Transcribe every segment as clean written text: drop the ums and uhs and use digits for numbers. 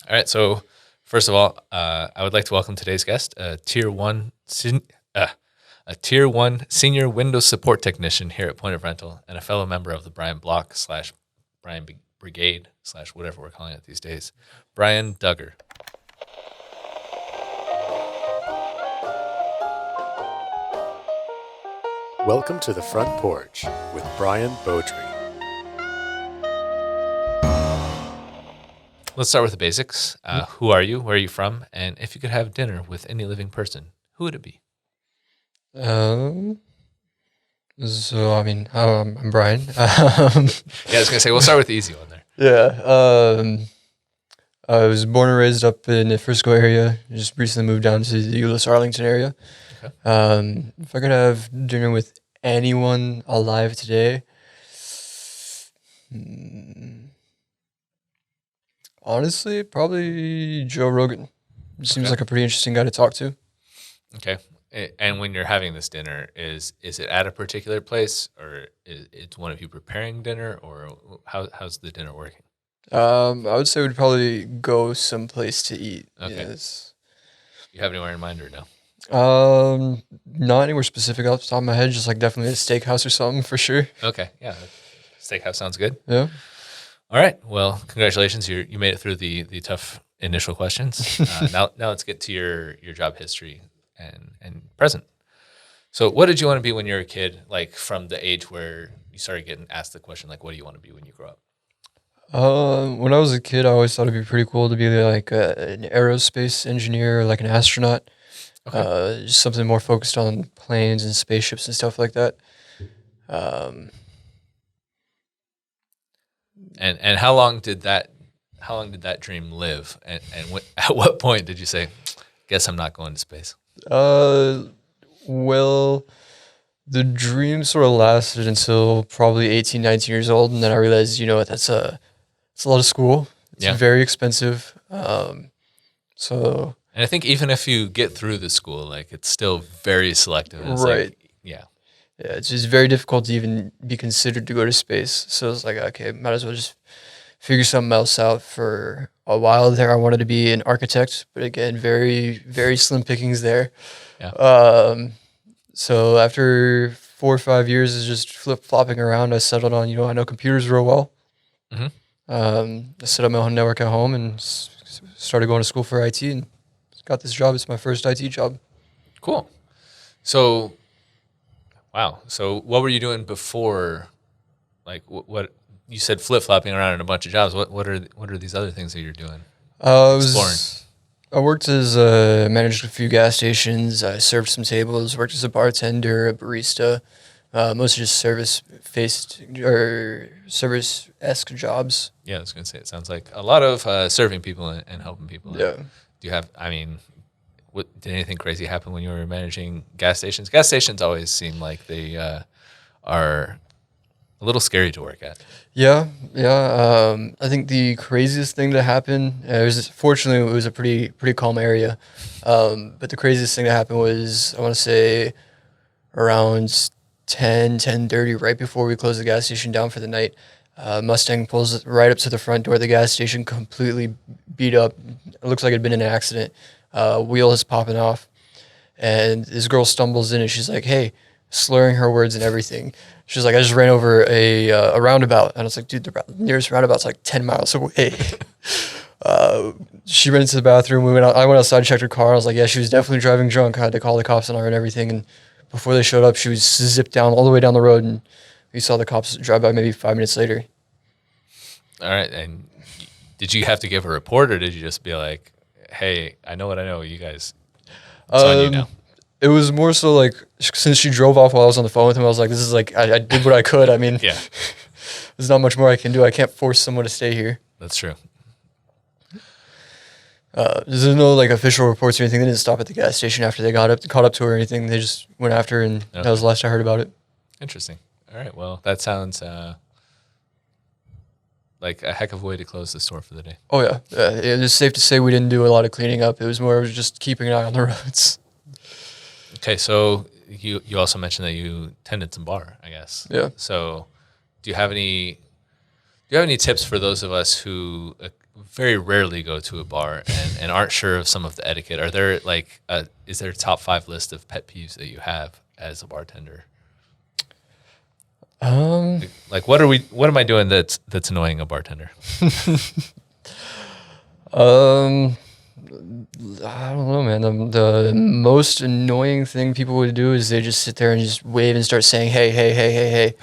All right. So, first of all, I would like to welcome today's guest, a tier one senior Windows support technician here at Point of Rental, and a fellow member of the Brian Block slash Brian Brigade slash whatever we're calling it these days, Brian Duggar. Welcome to the Front Porch with Brian Beaudry. Let's start with the basics. Who are you? Where are you from? And if you could have dinner with any living person, who would it be? I'm Brian. Yeah, I was gonna say we'll start with the easy one there. Yeah. I was born and raised up in the Frisco area. Just recently moved down to the Euless Arlington area. Okay. If I could have dinner with anyone alive today, honestly, probably Joe Rogan. Seems like a pretty interesting guy to talk to. Okay. And when you're having this dinner, is it at a particular place, or it's one of you preparing dinner, or how's the dinner working? I would say we'd probably go someplace to eat. Okay. Yes. You have anywhere in mind or no? Not anywhere specific off the top of my head, just like definitely a steakhouse or something for sure. Okay. Yeah. Steakhouse sounds good. Yeah. All right. Well, congratulations. You made it through the tough initial questions. Now let's get to your job history and present. So what did you want to be when you were a kid, like from the age where you started getting asked the question, like, what do you want to be when you grow up? When I was a kid, I always thought it'd be pretty cool to be like an aerospace engineer, or like an astronaut. Okay. Just something more focused on planes and spaceships and stuff like that. And how long did that dream live? And at what point did you say, guess I'm not going to space? Well, the dream sort of lasted until probably 18, 19 years old, and then I realized, that's a lot of school. It's Yeah. very expensive. So And I think even if you get through the school, like it's still very selective. It's right. Like, yeah. Yeah, it's just very difficult to even be considered to go to space. So it's like, okay, might as well just figure something else out. For a while there, I wanted to be an architect, but again, very, very slim pickings there. Yeah. So after 4 or 5 years of just flip-flopping around, I settled on, I know computers real well. Mhm. I set up my own network at home and started going to school for IT and got this job. It's my first IT job. Cool. So, wow. So what were you doing before? Like what you said, flip-flopping around in a bunch of jobs. What are these other things that you're doing? Exploring. I worked as managed a few gas stations. I served some tables. Worked as a bartender, a barista. Mostly just service-esque jobs. Yeah, I was going to say, it sounds like a lot of serving people and helping people. Yeah. Do you have, did anything crazy happen when you were managing gas stations? Gas stations always seem like they are a little scary to work at. Yeah. I think the craziest thing to happen, fortunately, it was a pretty calm area. But the craziest thing that happened was, I want to say, around 10:30, right before we closed the gas station down for the night. Mustang pulls right up to the front door of the gas station, completely beat up. It looks like it had been in an accident. Wheel is popping off. And this girl stumbles in and she's like, hey, slurring her words and everything. She's like, I just ran over a roundabout. And I was like, dude, the nearest roundabout's like 10 miles away. She went into the bathroom. I went outside, checked her car. I was like, yeah, she was definitely driving drunk. I had to call the cops on her and everything. And before they showed up, she was zipped down all the way down the road. And we saw the cops drive by maybe 5 minutes later. All right. And did you have to give a report, or did you just be like, hey, I know what I know, you guys, it's on you now? It was more so like, since she drove off while I was on the phone with him, I was like, this is like, I did what I could. I mean, Yeah, there's not much more I can do. I can't force someone to stay here. that's true. There's no like official reports or anything. They didn't stop at the gas station after they caught up to her or anything. They just went after her, and that was the last I heard about it. Interesting. All right. Well, that sounds like a heck of a way to close the store for the day. Oh yeah, it is safe to say we didn't do a lot of cleaning up. It was more of just keeping an eye on the roads. Okay, so you also mentioned that you tended some bar, I guess. Yeah. So do you have any tips for those of us who very rarely go to a bar and aren't sure of some of the etiquette, are there like is there a top 5 list of pet peeves that you have as a bartender? Like what am I doing that's annoying a bartender? I don't know, man. The most annoying thing people would do is they just sit there and just wave and start saying, "Hey, hey, hey, hey, hey."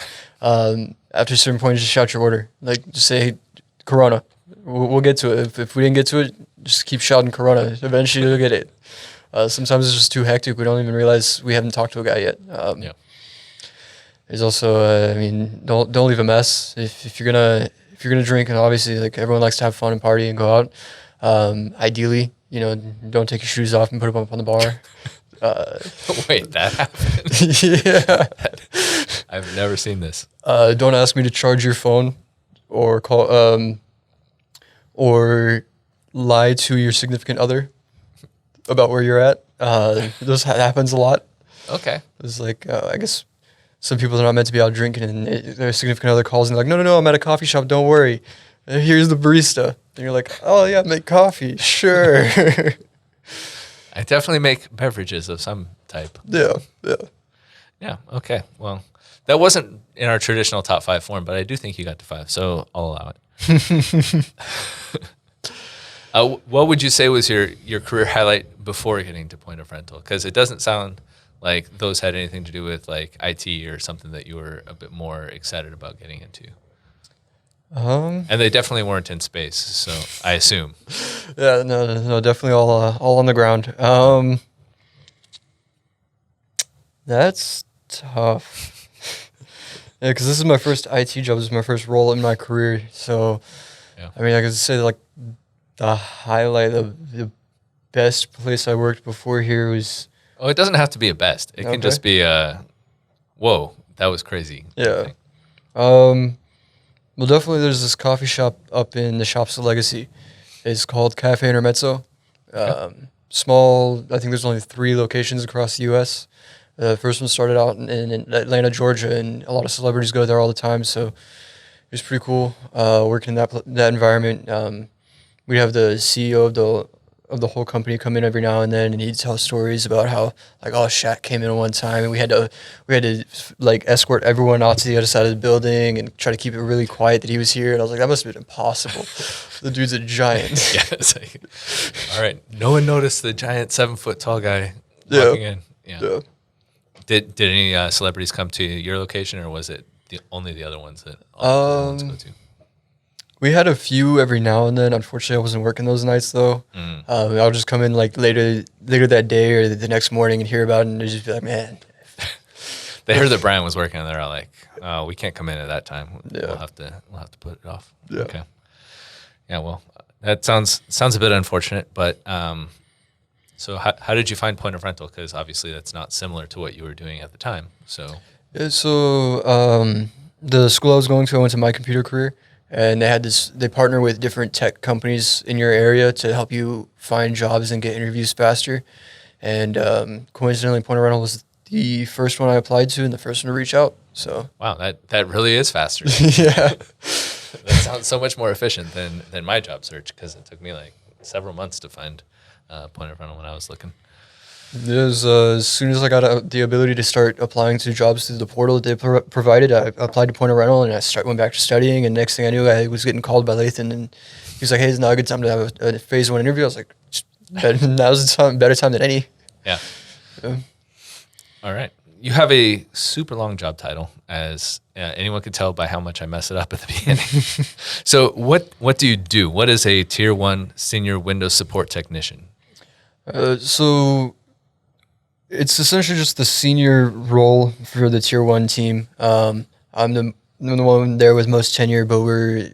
After a certain point, just shout your order. Like, just say, hey, Corona. We'll get to it. If we didn't get to it, just keep shouting Corona. Eventually, you'll get it. Sometimes it's just too hectic. We don't even realize we haven't talked to a guy yet. Yeah. There's also, I mean, don't leave a mess. If you're gonna drink, and obviously, like, everyone likes to have fun and party and go out. Ideally, don't take your shoes off and put them up on the bar. Wait, that happened? Yeah. I've never seen this. Don't ask me to charge your phone or call or lie to your significant other about where you're at. This happens a lot. Okay. It's like, I guess some people are not meant to be out drinking, and their significant other calls and they're like, no, I'm at a coffee shop. Don't worry. Here's the barista. And you're like, oh yeah, make coffee. Sure. I definitely make beverages of some type. Yeah. Yeah. Okay. Well, that wasn't in our traditional top 5 form, but I do think you got to 5, so I'll allow it. What would you say was your career highlight before getting to point of rental? Because it doesn't sound like those had anything to do with like IT or something that you were a bit more excited about getting into. And they definitely weren't in space, so I assume. Yeah, no, definitely all on the ground. That's tough. Yeah, because this is my first IT job. This is my first role in my career. So, Yeah. I mean, I could say like the highlight of the best place I worked before here was. Oh, it doesn't have to be a best. It can just be whoa, that was crazy. Yeah. Well, definitely there's this coffee shop up in the Shops of Legacy. It's called Cafe Intermezzo. Small, I think there's only 3 locations across the U.S. The first one started out in Atlanta, Georgia, and a lot of celebrities go there all the time. So it was pretty cool working in that environment. We have the CEO of the whole company come in every now and then, and he'd tell stories about how, like, oh, Shaq came in one time and we had to like escort everyone out to the other side of the building and try to keep it really quiet that he was here. And I was like, that must have been impossible. The dude's a giant. Yeah, it's like, all right, no one noticed the giant 7-foot tall guy walking in. Yeah. Did any celebrities come to your location, or was it only the other ones that all the ones go to? We had a few every now and then. Unfortunately, I wasn't working those nights though. I'll just come in like later that day or the next morning and hear about it, and they'd just be like, man. They heard that Brian was working, and they're all like, "Oh, we can't come in at that time. Yeah. We'll have to put it off." Yeah. Okay. Yeah. Well, that sounds a bit unfortunate, but so how did you find point of rental? Because obviously that's not similar to what you were doing at the time. So. Yeah, so the school I was going to, I went to My Computer Career. And they partner with different tech companies in your area to help you find jobs and get interviews faster. And coincidentally, Point of Rental was the first one I applied to and the first one to reach out. So Wow, that really is faster. Yeah. That sounds so much more efficient than my job search, because it took me like several months to find Point of Rental when I was looking. It was, as soon as I got the ability to start applying to jobs through the portal that they provided, I applied to Point of Rental and I went back to studying. And next thing I knew, I was getting called by Lathan, and he was like, "Hey, is now a good time to have a phase 1 interview?" I was like, "Now's the time, better time than any." Yeah. All right. You have a super long job title, as anyone could tell by how much I mess it up at the beginning. So what do you do? What is a Tier 1 Senior Windows Support Technician? So it's essentially just the senior role for the Tier 1 team. I'm the one there with most tenure, but we're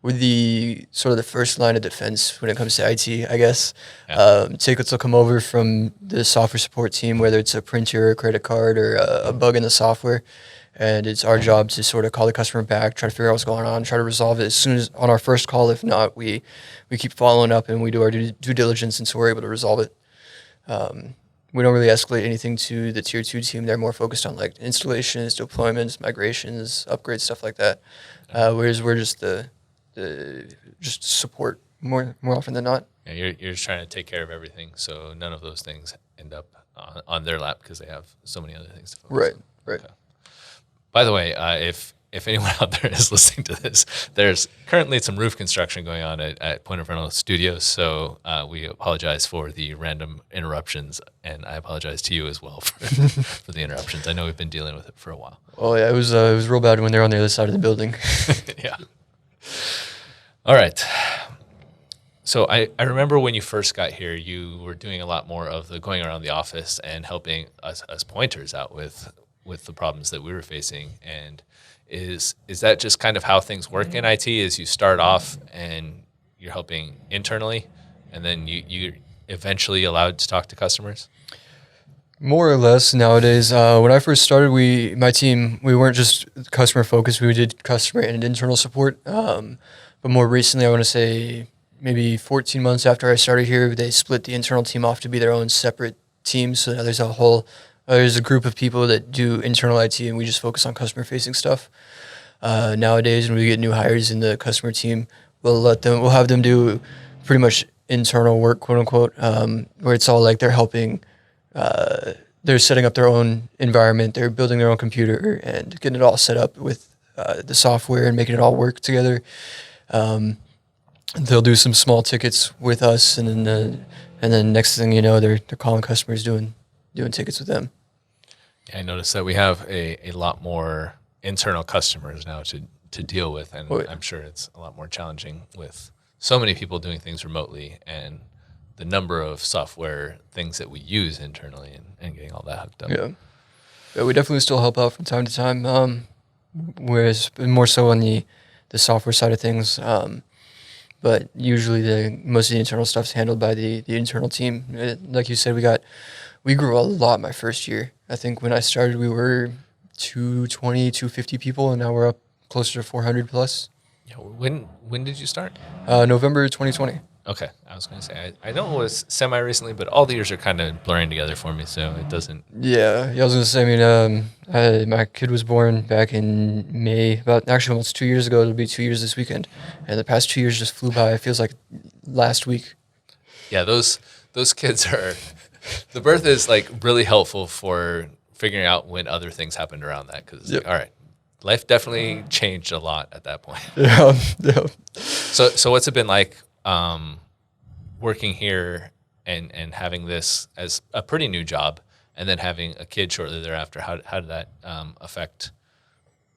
the sort of the first line of defense when it comes to IT, I guess. Yeah. Tickets will come over from the software support team, whether it's a printer, a credit card, or a bug in the software. And it's our job to sort of call the customer back, try to figure out what's going on, try to resolve it as soon as on our first call. If not, we keep following up and we do our due diligence until we're able to resolve it. We don't really escalate anything to the Tier 2 team. They're more focused on like installations, deployments, migrations, upgrades, stuff like that. Whereas we're just just support. more often than not. Yeah, you're just trying to take care of everything, so none of those things end up on their lap because they have so many other things to focus on. Right. Okay. By the way, if anyone out there is listening to this, there's currently some roof construction going on at Point of Rental Studios, so we apologize for the random interruptions, and I apologize to you as well for the interruptions. I know we've been dealing with it for a while. Oh yeah, it was real bad when they're on the other side of the building. Yeah. All right. So I remember when you first got here, you were doing a lot more of the going around the office and helping us pointers out with the problems that we were facing. And is that just kind of how things work in IT? Is you start off and you're helping internally, and then you're eventually allowed to talk to customers? More or less nowadays. When I first started, my team, we weren't just customer focused. We did customer and internal support. But more recently, I want to say maybe 14 months after I started here, they split the internal team off to be their own separate teams. So now there's a group of people that do internal IT, and we just focus on customer facing stuff. Nowadays, when we get new hires in the customer team, we'll have them do pretty much internal work, quote unquote, where it's all like they're helping. They're setting up their own environment. They're building their own computer and getting it all set up with the software and making it all work together. They'll do some small tickets with us, and then next thing you know, they're calling customers, doing tickets with them. Yeah, I noticed that we have a lot more internal customers now to deal with, and I'm sure it's a lot more challenging with so many people doing things remotely and the number of software things that we use internally and getting all that hooked up. Yeah, we definitely still help out from time to time, whereas more so on the software side of things. But usually most of the internal stuff's handled by the internal team. Like you said, we grew a lot my first year. I think when I started, we were 220, 250 people, and now we're up closer to 400 plus. Yeah, when did you start? November 2020. Okay, I was going to say, I know it was semi-recently, but all the years are kind of blurring together for me, so it doesn't... Yeah, I was going to say, my kid was born back in May, almost 2 years ago. It'll be 2 years this weekend. And the past 2 years just flew by. It feels like last week. Yeah, those kids are... The birth is, like, really helpful for figuring out when other things happened around that, because, all right, life definitely changed a lot at that point. Yeah. So what's it been like... working here and having this as a pretty new job, and then having a kid shortly thereafter? How did that affect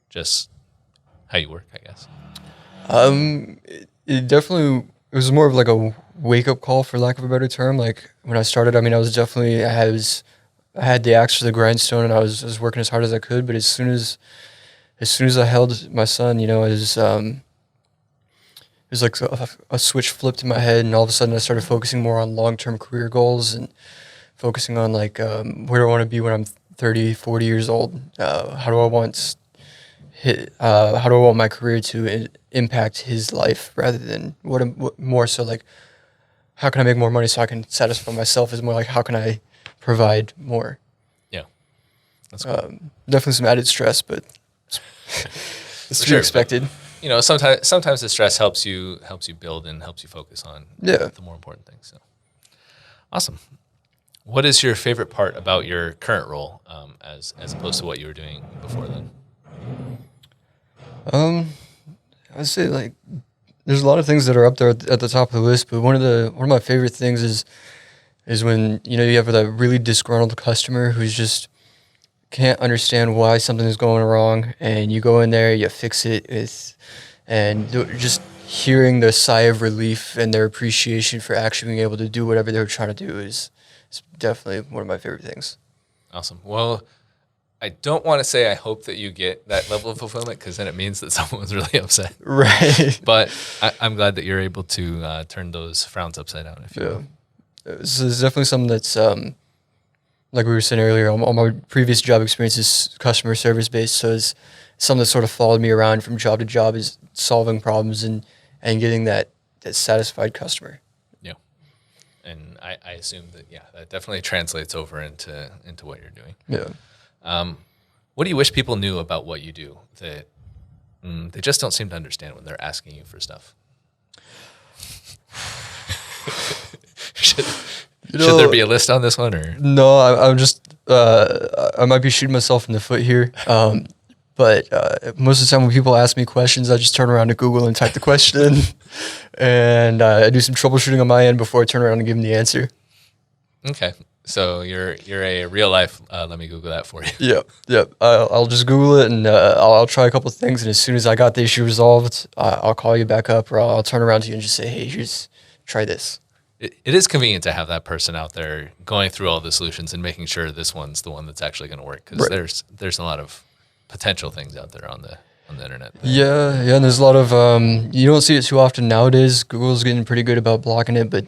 just how you work, I guess? It was more of like a wake up call, for lack of a better term. Like when I started, I had the axe to the grindstone, and I was working as hard as I could. But as soon as I held my son, it was like a switch flipped in my head, and all of a sudden I started focusing more on long-term career goals and focusing on like where do I want to be when I'm 30, 40 years old? How do I want my career to impact his life, rather than more so like how can I make more money so I can satisfy myself? Is more like how can I provide more? Yeah, that's cool. Definitely some added stress, but it's to be expected. Sometimes the stress helps you build and helps you focus on the more important things. So, awesome. What is your favorite part about your current role, as opposed to what you were doing before then? I'd say like there's a lot of things that are up there at the top of the list, but one of my favorite things is when you have that really disgruntled customer who's just can't understand why something is going wrong, and you go in there, you fix it, and just hearing the sigh of relief and their appreciation for actually being able to do whatever they're trying to do is definitely one of my favorite things. Awesome. Well, I don't want to say I hope that you get that level of fulfillment, because then it means that someone was really upset. Right. But I'm glad that you're able to turn those frowns upside down, if you will. This is definitely something that's... like we were saying earlier, all my previous job experience is customer service based, so it's something that sort of followed me around from job to job, is solving problems and getting that satisfied customer. Yeah, and I assume that that definitely translates over into what you're doing. Yeah. What do you wish people knew about what you do that they just don't seem to understand when they're asking you for stuff? should, You should there know, be a list on this one, or No, I'm just I might be shooting myself in the foot here. But most of the time when people ask me questions, I just turn around to Google and type the question in, and I do some troubleshooting on my end before I turn around and give them the answer. okay? So you're a real life. Let me Google that for you. Yep. I'll just Google it and I'll try a couple of things, and as soon as I got the issue resolved, I'll call you back up, or I'll turn around to you and just say, hey, here's try this. It is convenient to have that person out there going through all the solutions and making sure this one's the one that's actually going to work, because Right. there's a lot of potential things out there on the internet. Yeah, and there's a lot of you don't see it too often nowadays. Google's getting pretty good about blocking it, but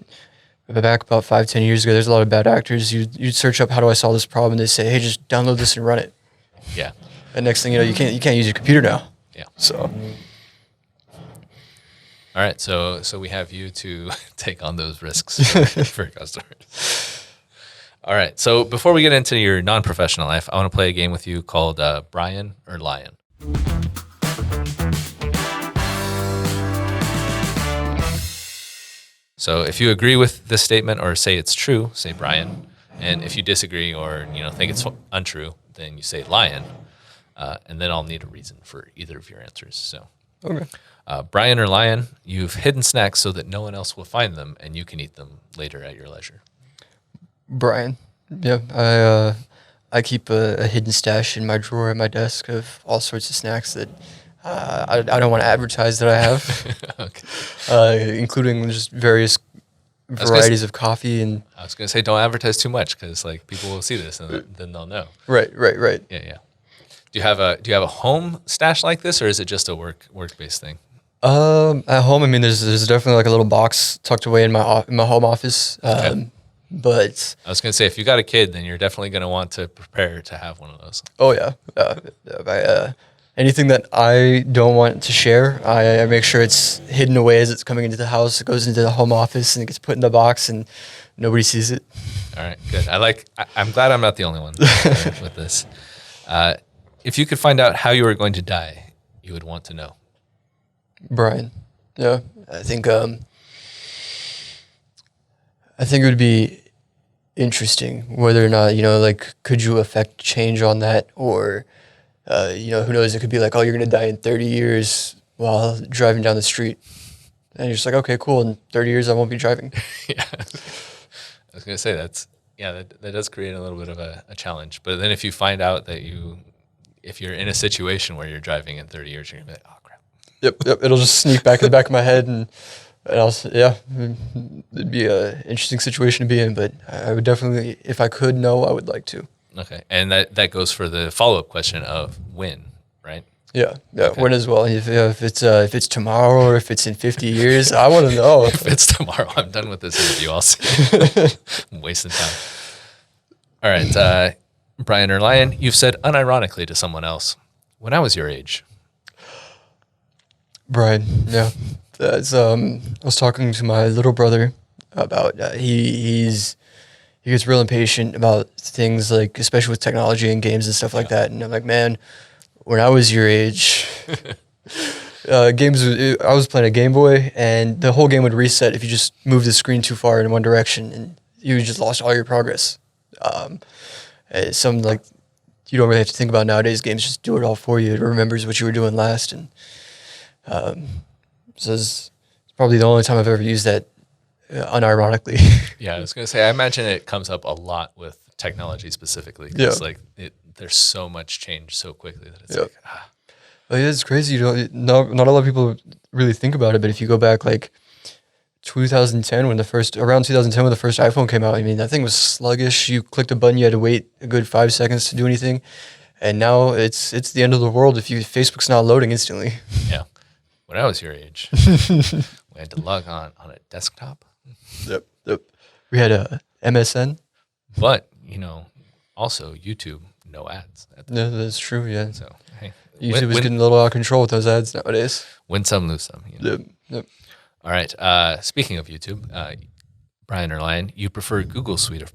back about 5-10 years ago, there's a lot of bad actors. You'd search up how do I solve this problem, and they say, hey, just download this and run it. Yeah, And next thing you know, you can't use your computer now. yeah. So All right, so we have you to take on those risks for customers. All right, so before we get into your non-professional life, I want to play a game with you called Brian or Lion. So if you agree with this statement or say it's true, say Brian, and if you disagree or think it's untrue, then you say Lion, and then I'll need a reason for either of your answers. So. okay. Brian or Lion, you've hidden snacks so that no one else will find them and you can eat them later at your leisure. Brian. Yeah, I keep a hidden stash in my drawer at my desk of all sorts of snacks that I don't want to advertise that I have, Okay. including just various varieties of coffee and. I was going to say don't advertise too much because people will see this and then they'll know. Right. Yeah. Do you have a home stash like this, or is it just a work-based thing? At home, I mean, there's definitely like a little box tucked away in my home office. Okay. But I was going to say if you got a kid, then you're definitely going to want to prepare to have one of those. oh yeah, anything that I don't want to share, I make sure it's hidden away as it's coming into the house. It goes into the home office and it gets put in the box, and nobody sees it. All right, good. I'm glad I'm not the only one with this. If you could find out how you were going to die, you would want to know. Brian, yeah, I think it would be interesting whether or not like could you affect change on that, or who knows, it could be like, oh, you're gonna die in 30 years while driving down the street, and you're just like, okay, cool, in 30 years I won't be driving. Yeah. I was going to say that does create a little bit of a challenge. But then if you find out that if you're in a situation where you're driving in 30 years, you're going to be like, oh, crap. Yep, it'll just sneak back in the back of my head, and also, yeah, it'd be an interesting situation to be in, but I would definitely, if I could know, I would like to. Okay. And that goes for the follow-up question of when, right? Yeah, Okay. when as well. If it's tomorrow or if it's in 50 years, I want to know. If it's tomorrow, I'm done with this interview. I'll see. I'm wasting time. All right. Brian or Lion, you've said unironically to someone else, when I was your age. Brian, yeah, that's I was talking to my little brother about he gets real impatient about things, like especially with technology and games and stuff like that, and I'm like, man, when I was your age, I was playing a Game Boy, and the whole game would reset if you just moved the screen too far in one direction, and you just lost all your progress. Some like you don't really have to think about nowadays. Games just do it all for you. It remembers what you were doing last, and so it's probably the only time I've ever used that unironically. Yeah, I was going to say, I imagine it comes up a lot with technology specifically. Because there's so much change so quickly that it's like, Oh, yeah, it's crazy. Not a lot of people really think about it, but if you go back like 2010 around 2010 when the first iPhone came out, I mean, that thing was sluggish. You clicked a button, you had to wait a good 5 seconds to do anything. And now it's the end of the world if Facebook's not loading instantly. Yeah. When I was your age, we had to log on a desktop. Yep. We had a MSN. But, also YouTube, no ads. Yeah, that's true, yeah. So, hey. YouTube was getting a little out of control with those ads nowadays. Win some, lose some. Yep. All right. Speaking of YouTube, Brian or Lion, you prefer Google's suite of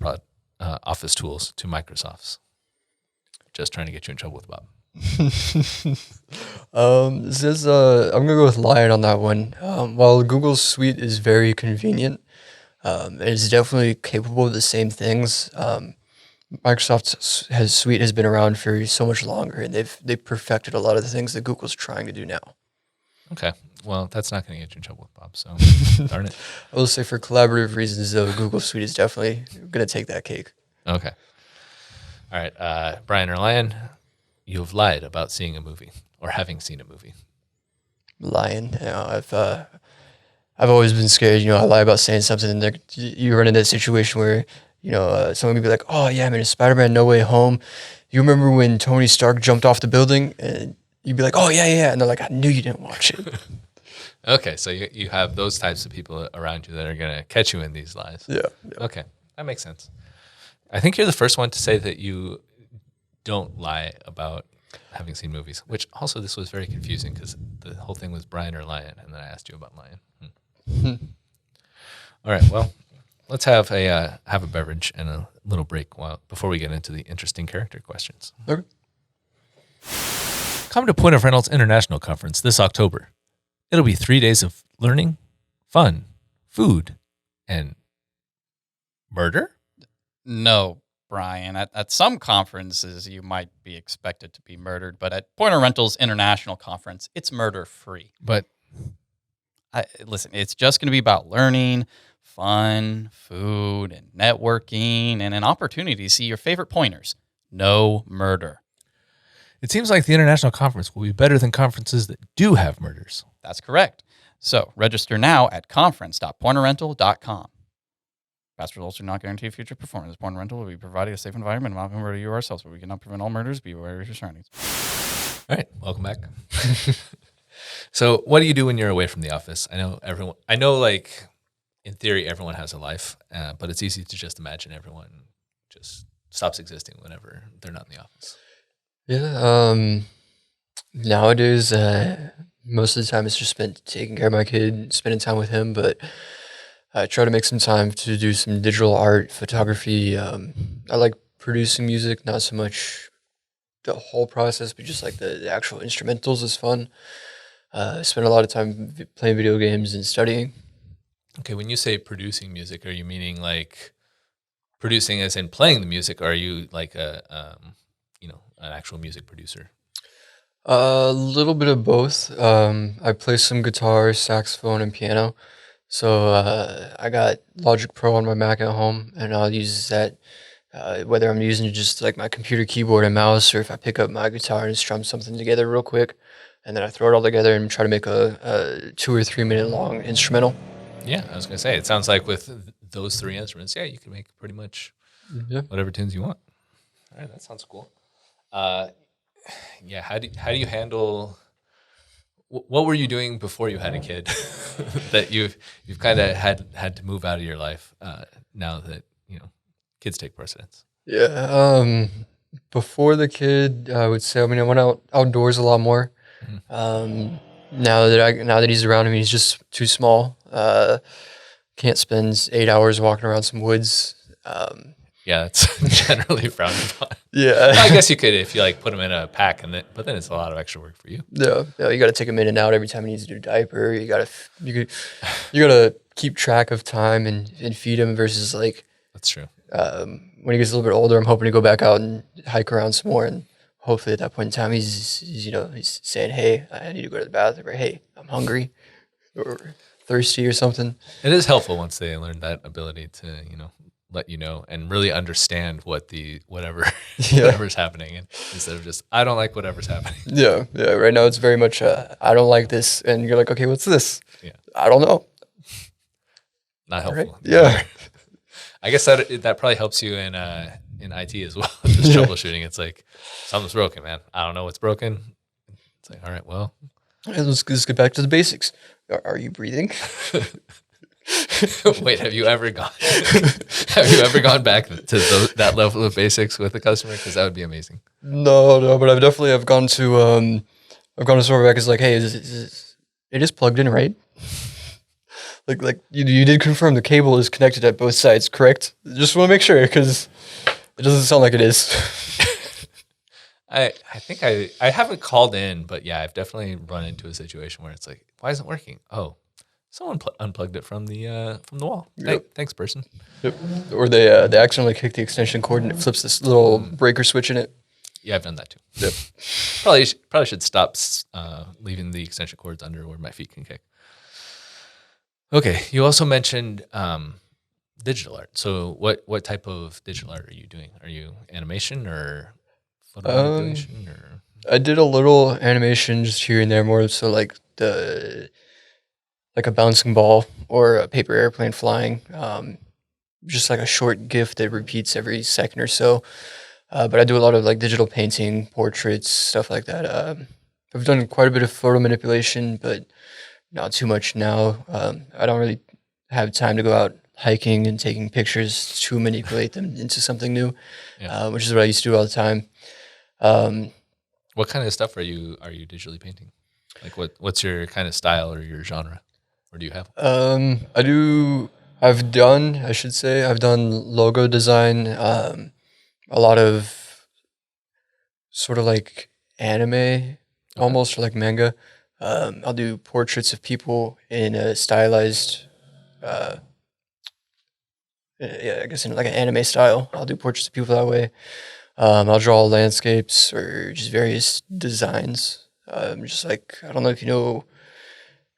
Office tools to Microsoft's. Just trying to get you in trouble with Bob. This is I'm gonna go with lying on that one. While Google Suite is very convenient, it's definitely capable of the same things. Microsoft's Suite has been around for so much longer, and they've perfected a lot of the things that Google's trying to do now. Okay. Well, that's not going to get you in trouble with Bob. So darn it. I will say for collaborative reasons, though, Google Suite is definitely gonna take that cake. Okay. All right. Brian or Lion, you have lied about seeing a movie or having seen a movie. Lying, I've always been scared. I lie about saying something, and you run into that situation where someone could be like, "Oh yeah, man, it's Spider-Man: No Way Home. You remember when Tony Stark jumped off the building?" And you'd be like, "Oh yeah, yeah," and they're like, "I knew you didn't watch it." Okay. So you have those types of people around you that are going to catch you in these lies. Yeah. Okay. That makes sense. I think you're the first one to say that you don't lie about having seen movies, which also this was very confusing because the whole thing was Brian or Lion, and then I asked you about Lion. All right. Well, let's have a beverage and a little break before we get into the interesting character questions. Okay. Come to Point of Rental's International Conference this October. It'll be 3 days of learning, fun, food, and murder. No, Brian. At some conferences, you might be expected to be murdered, but at Point of Rental's International Conference, it's murder-free. But Listen, it's just going to be about learning, fun, food, and networking, and an opportunity to see your favorite pointers. No murder. it seems like the International Conference will be better than conferences that do have murders. That's correct. So register now at conference.pointerrental.com. Past results do not guarantee future performance. Point of Rental will be providing a safe environment and murder you ourselves, but we cannot prevent all murders. Be aware of your surroundings. All right, welcome back. So, what do you do when you're away from the office? I know, like in theory, everyone has a life, but it's easy to just imagine everyone just stops existing whenever they're not in the office. Yeah. Nowadays, most of the time it's just spent taking care of my kid, spending time with him, but I try to make some time to do some digital art, photography. I like producing music, not so much the whole process, but just like the actual instrumentals is fun. I spend a lot of time playing video games and studying. Okay, when you say producing music, are you meaning like producing as in playing the music, or are you like an actual music producer? A little bit of both. I play some guitar, saxophone, and piano. So I got Logic Pro on my Mac at home, and I'll use that whether I'm using just like my computer keyboard and mouse, or if I pick up my guitar and strum something together real quick, and then I throw it all together and try to make a 2 or 3 minute long instrumental. Yeah, I was gonna say it sounds like with those three instruments, yeah, you can make pretty much whatever tunes you want. All right, that sounds cool. Yeah, how do you handle? What were you doing before you had a kid that you've kind of had to move out of your life now that kids take precedence? Yeah. Before the kid, I would say, I went outdoors a lot more. Now that he's around him, he's just too small. Can't spend 8 hours walking around some woods. Yeah, that's generally frowned upon. Yeah. Well, I guess you could if you like put him in a pack, but then it's a lot of extra work for you. Yeah, you got to take him in and out every time he needs to do a diaper. You got to keep track of time and feed him versus like. That's true. When he gets a little bit older, I'm hoping to go back out and hike around some more, and hopefully at that point in time, he's saying, "Hey, I need to go to the bathroom," or "Hey, I'm hungry," or thirsty or something. It is helpful once they learn that ability to let you know and really understand whatever's happening, and instead of just I don't like whatever's happening. Yeah. Right now it's very much I don't like this, and you're like, okay, what's this? Yeah, I don't know. Not helpful. Right? Yeah. I guess that probably helps you in IT as well. Just troubleshooting. It's like something's broken, man. I don't know what's broken. It's like, all right, well, let's get back to the basics. Are you breathing? Wait, have you ever gone back to that level of basics with a customer? Because that would be amazing. No, but I've gone to someone back. It's like, hey, it is plugged in, right? Like you did confirm the cable is connected at both sides, correct? Just want to make sure because it doesn't sound like it is. I think I haven't called in, but yeah, I've definitely run into a situation where it's like, why isn't it working? Oh, someone unplugged it from the wall. Yep. Thanks, person. Yep. Or they accidentally kick the extension cord and it flips this little breaker switch in it. Yeah, I've done that too. Yep. Probably should stop leaving the extension cords under where my feet can kick. Okay, you also mentioned digital art. So what type of digital art are you doing? Are you animation or photo manipulation or? I did a little animation just here and there, more so like a bouncing ball or a paper airplane flying. Just like a short GIF that repeats every second or so. But I do a lot of like digital painting, portraits, stuff like that. I've done quite a bit of photo manipulation, but not too much now. I don't really have time to go out hiking and taking pictures to manipulate them into something new, Yeah. which is what I used to do all the time. What kind of stuff are you digitally painting? Like what's your kind of style or your genre? Or do you have? I've done logo design, a lot of sort of like anime, almost, or like manga. I'll do portraits of people in a stylized, yeah, I guess in like an anime style. I'll do portraits of people that way. I'll draw landscapes or just various designs. Just like, I don't know if you know,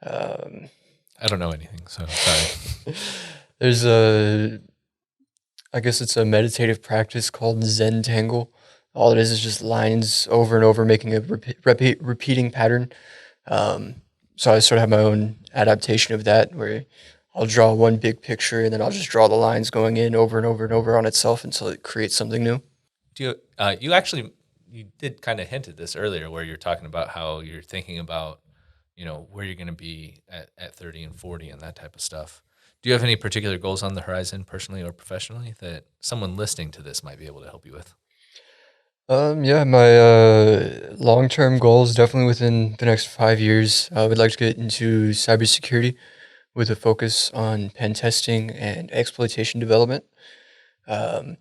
I don't know anything, so sorry. there's I guess it's a meditative practice called Zen Tangle. All it is just lines over and over, making a repeating pattern. So I sort of have my own adaptation of that, where I'll draw one big picture and then I'll just draw the lines going in over and over and over on itself until it creates something new. Do you did kind of hint at this earlier, where you're talking about how you're thinking about, where you're going to be at 30 and 40 and that type of stuff. Do you have any particular goals on the horizon, personally or professionally, that someone listening to this might be able to help you with? Yeah, my long-term goals definitely within the next 5 years. I would like to get into cybersecurity with a focus on pen testing and exploitation development. Um,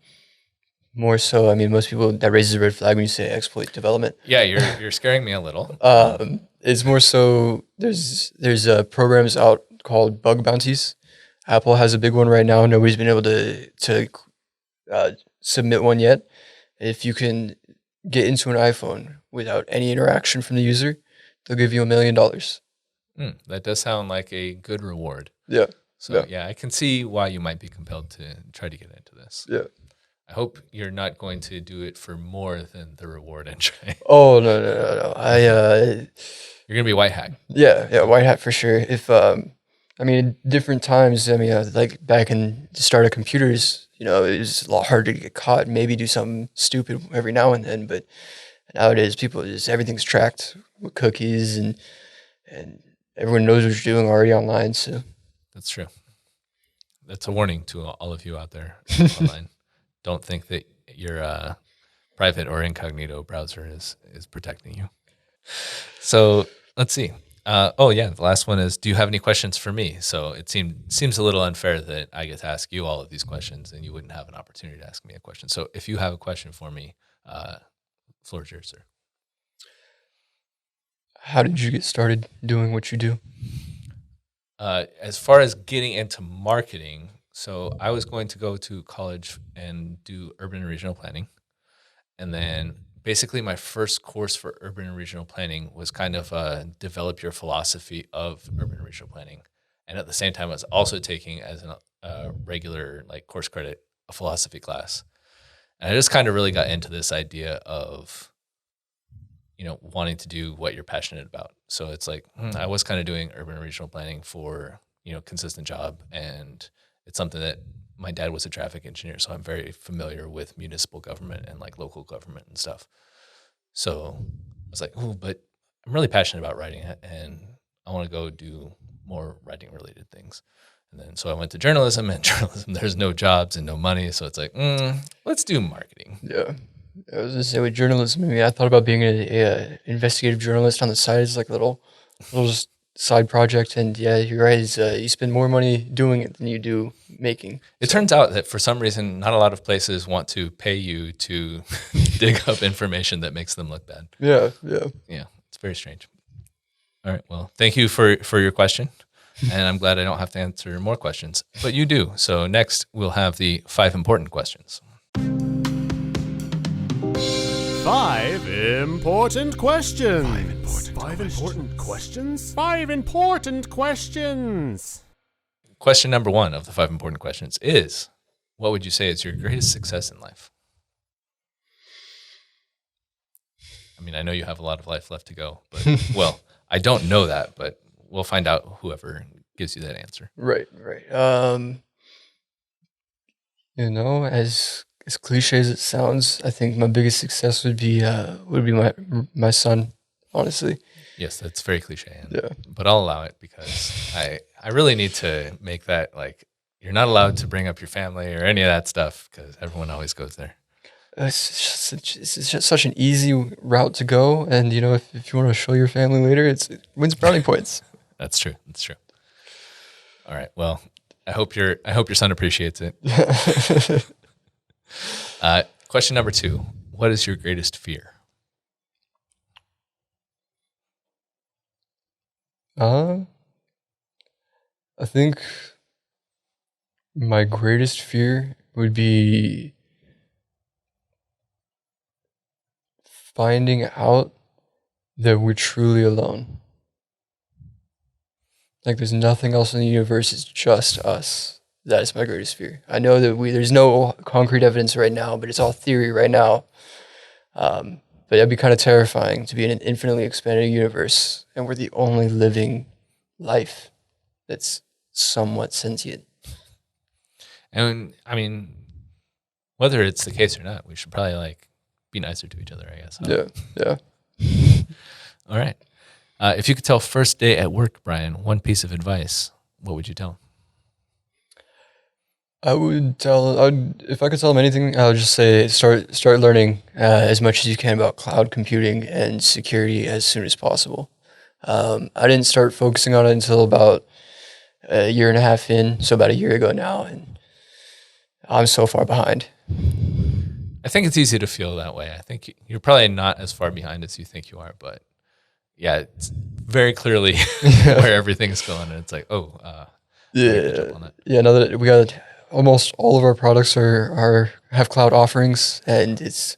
More so, I mean, most people, that raises a red flag when you say exploit development. Yeah, you're scaring me a little. It's more so there's programs out called bug bounties. Apple has a big one right now. Nobody's been able to submit one yet. If you can get into an iPhone without any interaction from the user, they'll give you $1 million. That does sound like a good reward. Yeah. So yeah, I can see why you might be compelled to try to get into this. Yeah. I hope you're not going to do it for more than the reward entry. Oh no. You're gonna be white hat. Yeah, white hat for sure. If I mean, different times. I mean, like back in the start of computers, it was a lot harder to get caught. Maybe do something stupid every now and then, but nowadays everything's tracked with cookies and everyone knows what you're doing already online. So That's true. That's a warning to all of you out there online. Don't think that your private or incognito browser is protecting you. So let's see. The last one is, do you have any questions for me? So it seems a little unfair that I get to ask you all of these questions and you wouldn't have an opportunity to ask me a question. So if you have a question for me, floor is yours, sir. how did you get started doing what you do? As far as getting into marketing, so I was going to go to college and do urban and regional planning. And then basically my first course for urban and regional planning was kind of develop your philosophy of urban and regional planning. And at the same time, I was also taking as a regular like course credit, a philosophy class. And I just kind of really got into this idea of, wanting to do what you're passionate about. So it's like, I was kind of doing urban and regional planning for, consistent job. And it's something that my dad was a traffic engineer. So I'm very familiar with municipal government and like local government and stuff. So I was like, but I'm really passionate about writing and I want to go do more writing related things. And then, so I went to journalism, and journalism, there's no jobs and no money. So it's like, let's do marketing. Yeah. I was gonna say with journalism, I mean, I thought about being a investigative journalist on the side as like a little just side project. And yeah, you're right. You spend more money doing it than you do making. It turns out that for some reason, not a lot of places want to pay you to dig up information that makes them look bad. Yeah. Yeah, it's very strange. All right. Well, thank you for your question. And I'm glad I don't have to answer more questions, but you do. So next we'll have the 5 important questions. 5 important questions. 5 important questions. 5 important questions. Question number 1 of the 5 important questions is, what would you say is your greatest success in life? I mean, I know you have a lot of life left to go, but well, I don't know that, but we'll find out whoever gives you that answer. Right. As cliche as it sounds, I think my biggest success would be my son, honestly. Yes, that's very cliche. Yeah. But I'll allow it because I really need to make that like, you're not allowed to bring up your family or any of that stuff because everyone always goes there. It's just such an easy route to go. And, if you want to show your family later, it wins brownie points. That's true. All right. Well, I hope your son appreciates it. Question number 2. What is your greatest fear? I think my greatest fear would be finding out that we're truly alone. Like there's nothing else in the universe, it's just us. That is my greatest fear. I know that there's no concrete evidence right now, but it's all theory right now. But it'd be kind of terrifying to be in an infinitely expanded universe and we're the only living life that's somewhat sentient. And I mean, whether it's the case or not, we should probably be nicer to each other, I guess. Huh? Yeah. All right. If you could tell first day at work, Brian, one piece of advice, what would you tell him? If I could tell them anything, I would just say start learning as much as you can about cloud computing and security as soon as possible. I didn't start focusing on it until about a year and a half in, so about a year ago now, and I'm so far behind. I think it's easy to feel that way. I think you're probably not as far behind as you think you are, but yeah, it's very clearly where everything's going, and it's like, yeah. Now that we got almost all of our products have cloud offerings, and it's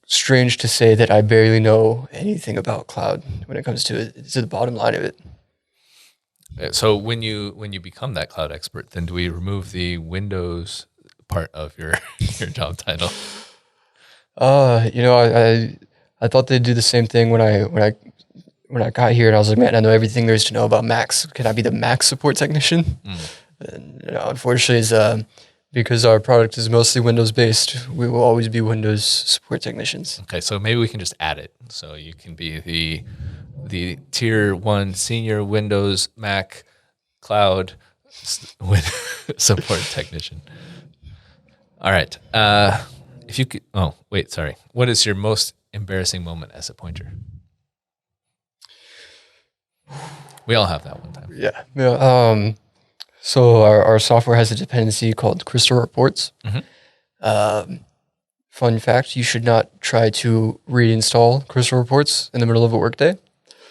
strange to say that I barely know anything about cloud when it comes to the bottom line of it. So when you become that cloud expert, then do we remove the Windows part of your job title? I thought they'd do the same thing when I got here, and I was like, man, I know everything there is to know about Macs. Can I be the Mac support technician? And, unfortunately, because our product is mostly Windows based, we will always be Windows support technicians. Okay, so maybe we can just add it. So you can be the tier 1 senior Windows Mac cloud support technician. All right. If you could, what is your most embarrassing moment as a pointer? We all have that one time. Yeah. So our software has a dependency called Crystal Reports. Fun fact, you should not try to reinstall Crystal Reports in the middle of a workday.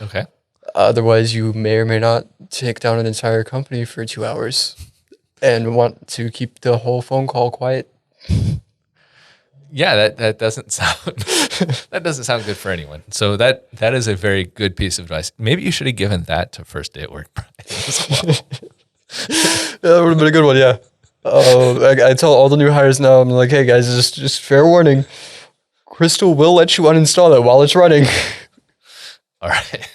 Okay. Otherwise, you may or may not take down an entire company for 2 hours and want to keep the whole phone call quiet. Yeah, that doesn't sound good for anyone. So that is a very good piece of advice. Maybe you should have given that to first day at work, Brian, as well. Yeah, that would have been a good one. Yeah. I tell all the new hires now, I'm like, hey guys, just fair warning. Crystal will let you uninstall it while it's running. All right.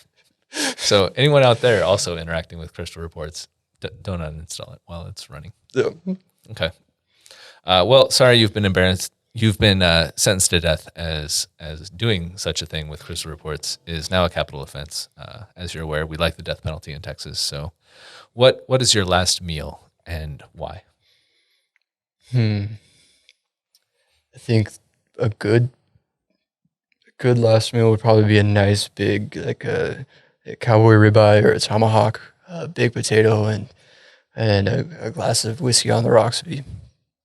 So anyone out there also interacting with Crystal Reports, don't uninstall it while it's running. Yeah. Okay. Well, sorry you've been embarrassed. You've been sentenced to death as doing such a thing with Crystal Reports is now a capital offense. As you're aware, we like the death penalty in Texas. So what is your last meal and why? I think a good last meal would probably be a nice big, like a a cowboy ribeye or a tomahawk, a baked potato, and a glass of whiskey on the rocks would be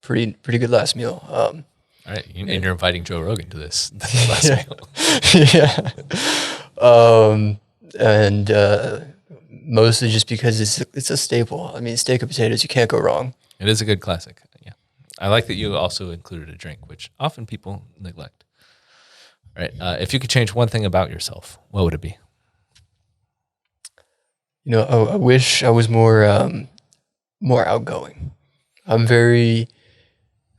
pretty good last meal. All right, and you're inviting Joe Rogan to this last Yeah. meal. Yeah. And mostly just because it's a staple. I mean, steak and potatoes, you can't go wrong. It is a good classic. Yeah, I like that you also included a drink, which often people neglect. All right, if you could change one thing about yourself, what would it be? You know, I wish I was more outgoing. I'm very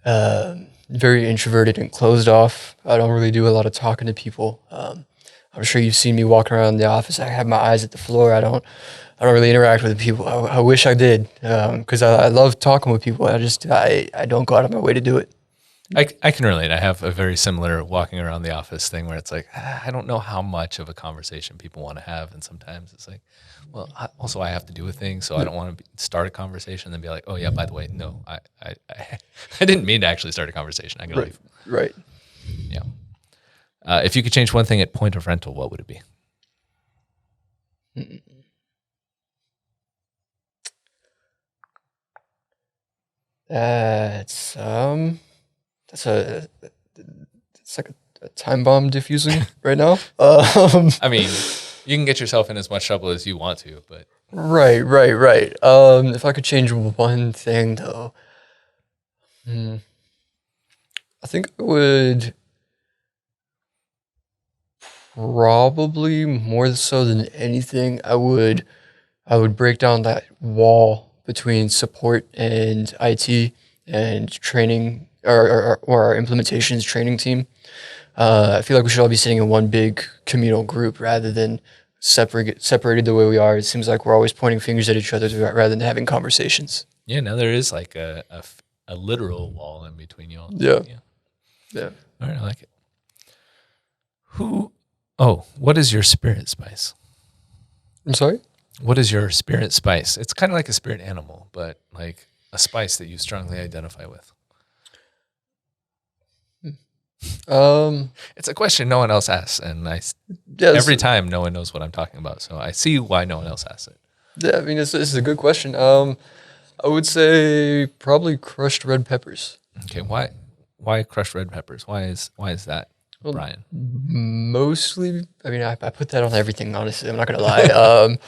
introverted and closed off. I don't really do a lot of talking to people. I'm sure you've seen me walking around the office. I have my eyes at the floor. I don't really interact with people. I wish I did, because I love talking with people. I don't go out of my way to do it. I can relate. I have a very similar walking around the office thing where it's like, I don't know how much of a conversation people want to have. And sometimes it's like, well, I have to do a thing, so I don't want to start a conversation and then be like, oh yeah, by the way, no, I didn't mean to actually start a conversation. I can leave. Right. Yeah. If you could change one thing at point of rental, what would it be? It's like a time bomb diffusing right now. I mean, you can get yourself in as much trouble as you want to, but Right. If I could change one thing though, I think I would probably more so than anything, I would break down that wall between support and IT and training or our implementations training team. I feel like we should all be sitting in one big communal group rather than separated the way we are. It seems like we're always pointing fingers at each other rather than having conversations. yeah, now there is like a literal wall in between you all. Yeah. All right, I like it. What is your spirit spice? I'm sorry? What is your spirit spice? It's kind of like a spirit animal, but like a spice that you strongly identify with. It's a question no one else asks, and every time no one knows what I'm talking about, so I see why no one else asks it. Yeah, I mean, this is a good question. I would say probably crushed red peppers. Okay, why crushed red peppers? Why is that, Brian? Mostly, I mean, I put that on everything, honestly. I'm not going to lie.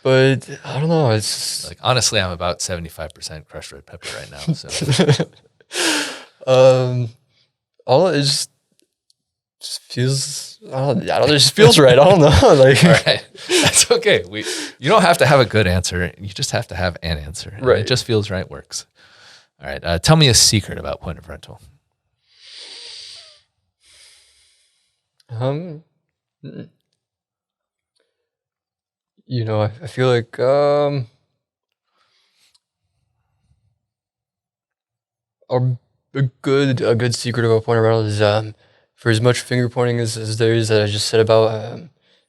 But I don't know. It's Like honestly, I'm about 75% crushed red pepper right now. So all it just feels. I don't know. It just feels right. I don't know. Like, all right, that's okay. You don't have to have a good answer. You just have to have an answer. And Right. It just feels right. Works. All right. Tell me a secret about point of rental. You know, I feel like a good secret about point of rental is for as much finger pointing as there is that I just said about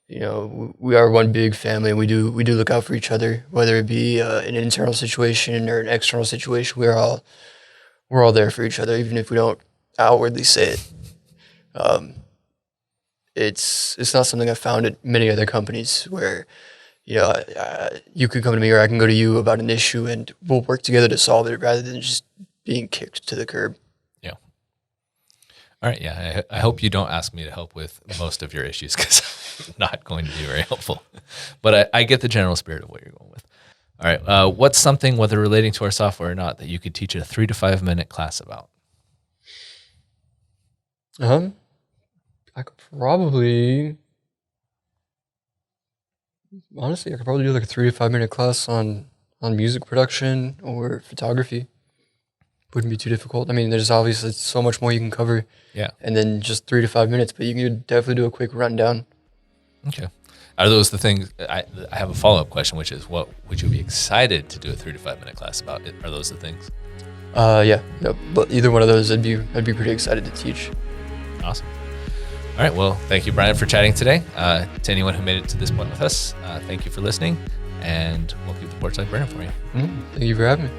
you know, we are one big family and we do look out for each other, whether it be an internal situation or an external situation. We're all there for each other, even if we don't outwardly say it. It's not something I've found at many other companies where, you know, you could come to me or I can go to you about an issue and we'll work together to solve it rather than just being kicked to the curb. Yeah. All right. Yeah. I hope you don't ask me to help with most of your issues because I'm not going to be very helpful. But I get the general spirit of what you're going with. All right. What's something, whether relating to our software or not, that you could teach a 3 to 5 minute class about? I could probably, honestly, I could probably do like a 3 to 5 minute class on music production or photography. Wouldn't be too difficult. I mean, there's obviously so much more you can cover. Yeah. And then just 3 to 5 minutes, but you can definitely do a quick rundown. Okay. Are those the things? I have a follow-up question, which is, what would you be excited to do a 3 to 5 minute class about? Are those the things? Yeah. But either one of those, I'd be pretty excited to teach. Awesome. All right. Well, thank you, Brian, for chatting today. To anyone who made it to this point with us, thank you for listening, and we'll keep the porch light burning for you. Thank you for having me.